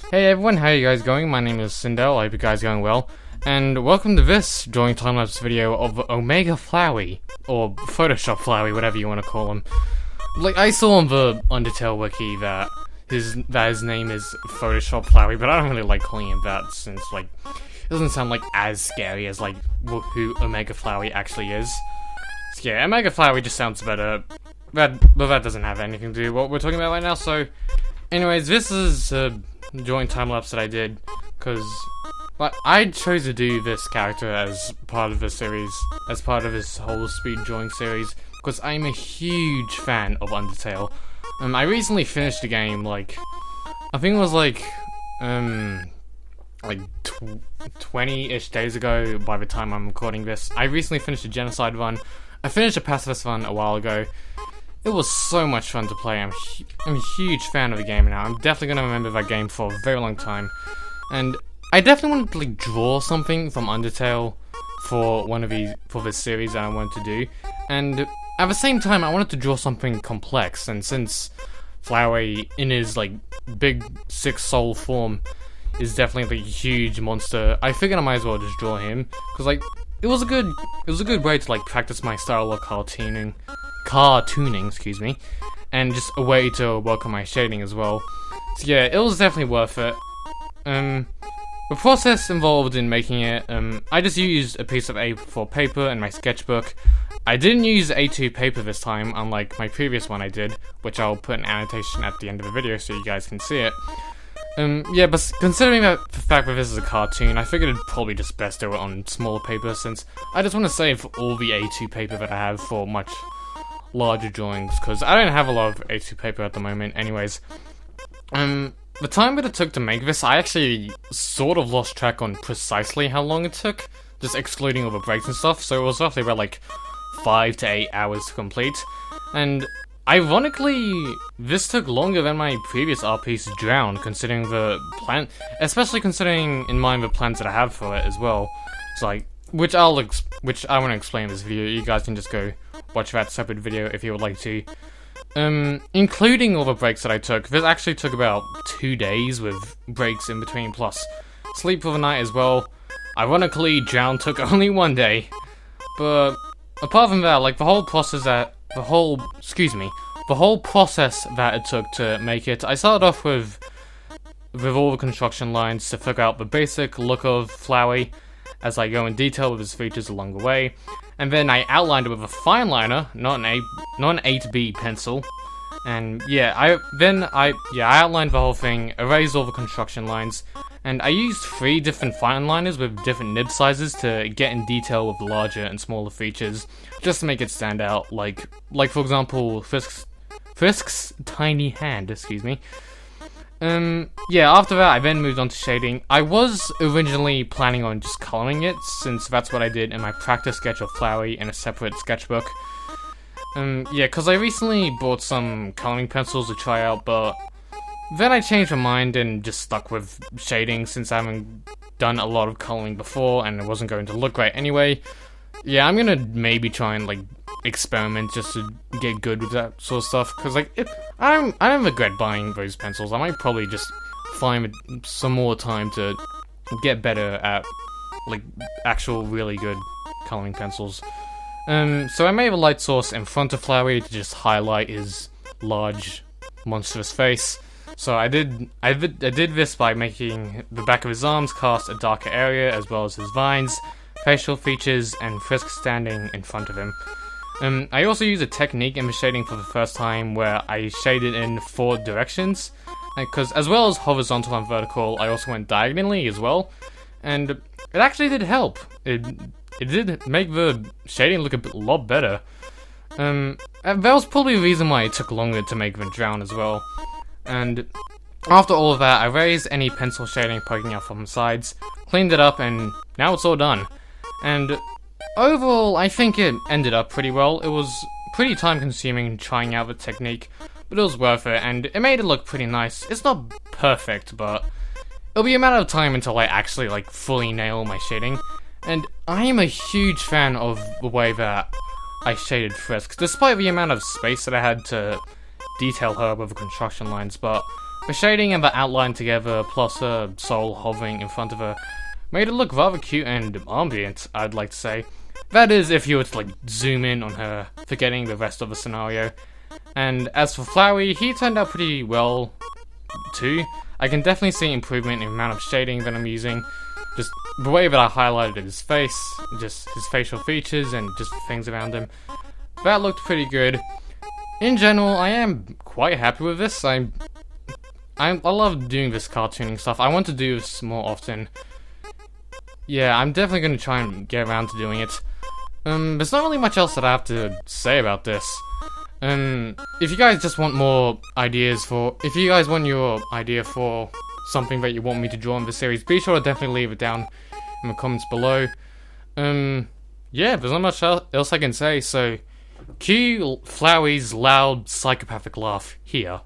Hey everyone, how are you guys going? My name is Sindel, I hope you guys are going well. And welcome to this drawing time-lapse video of Omega Flowey, or Photoshop Flowey, whatever you want to call him. Like, I saw on the Undertale wiki that his name is Photoshop Flowey, but I don't really like calling him that since, like, it doesn't sound like as scary as, like, who Omega Flowey actually is. So yeah, Omega Flowey just sounds better, but that doesn't have anything to do with what we're talking about right now, so... Anyways, this is drawing time-lapse that I did, because I chose to do this character as part of the series, as part of this whole speed drawing series, because I'm a huge fan of Undertale. I recently finished the game, like, I think it was like 20-ish days ago by the time I'm recording this. I recently finished a Genocide run. I finished a Pacifist run a while ago. It was so much fun to play. I'm a huge fan of the game now. I'm definitely gonna remember that game for a very long time. And I definitely wanted to like draw something from Undertale for this series that I wanted to do. And at the same time, I wanted to draw something complex. And since Flowey, in his like big sick soul form, is definitely like a huge monster, I figured I might as well just draw him because like it was a good way to like practice my style of cartooning, excuse me, and just a way to work on my shading as well. So yeah, it was definitely worth it. The process involved in making it, I just used a piece of A4 paper and my sketchbook. I didn't use A2 paper this time, unlike my previous one I did, which I'll put an annotation at the end of the video so you guys can see it. Yeah, but considering the fact that this is a cartoon, I figured it'd probably just best do it on smaller paper, since I just want to save all the A2 paper that I have for much larger drawings, because I don't have a lot of A2 paper at the moment anyways. The time that it took to make this, I actually sort of lost track on precisely how long it took, just excluding all the breaks and stuff, so it was roughly about like 5 to 8 hours to complete. And ironically, this took longer than my previous art piece, Drown, considering the plan, especially considering in mind the plans that I have for it as well. It's like, which I want to explain in this video. You guys can just go watch that separate video if you would like to. Including all the breaks that I took, this actually took about 2 days with breaks in between, plus sleep for the night as well. Ironically, Drown took only 1 day, but apart from that, like the whole process that it took to make it, I started off with all the construction lines to figure out the basic look of Flowey, as I go in detail with his features along the way, and then I outlined it with a fine liner, not an 8B pencil, and yeah, I outlined the whole thing, erased all the construction lines, and I used 3 different fine liners with different nib sizes to get in detail with larger and smaller features, just to make it stand out, like for example, Frisk's tiny hand, excuse me. Yeah, after that I then moved on to shading. I was originally planning on just coloring it, since that's what I did in my practice sketch of Flowey in a separate sketchbook. Yeah, because I recently bought some coloring pencils to try out, but then I changed my mind and just stuck with shading, since I haven't done a lot of coloring before and it wasn't going to look great anyway. Yeah, I'm gonna maybe try and like experiment just to get good with that sort of stuff, because like I don't regret buying those pencils. I might probably just find some more time to get better at like actual really good coloring pencils. So I made a light source in front of Flowey to just highlight his large monstrous face. So I did this by making the back of his arms cast a darker area, as well as his vines, facial features, and Frisk standing in front of him. I also used a technique in the shading for the first time where I shaded in 4 directions, because as well as horizontal and vertical, I also went diagonally as well, and it actually did help. It did make the shading look a lot better. That was probably the reason why it took longer to make the Drown as well. And after all of that, I erased any pencil shading poking out from the sides, cleaned it up, and now it's all done. And overall, I think it ended up pretty well. It was pretty time consuming trying out the technique, but it was worth it, and it made it look pretty nice. It's not perfect, but it'll be a matter of time until I actually like fully nail my shading. And I am a huge fan of the way that I shaded Frisk, despite the amount of space that I had to detail her with the construction lines, but The shading and the outline together, plus her soul hovering in front of her, made it look rather cute and ambient, I'd like to say. That is, if you were to like zoom in on her, forgetting the rest of the scenario. And as for Flowey, he turned out pretty well too. I can definitely see improvement in the amount of shading that I'm using. Just the way that I highlighted his face, just his facial features and just things around him. That looked pretty good. In general, I am quite happy with this. I love doing this cartooning stuff. I want to do this more often. Yeah, I'm definitely going to try and get around to doing it. There's not really much else that I have to say about this. If you guys just want more ideas if you guys want your idea for something that you want me to draw in this series, be sure to definitely leave it down in the comments below. Yeah, there's not much else I can say, so cue Flowey's loud psychopathic laugh here.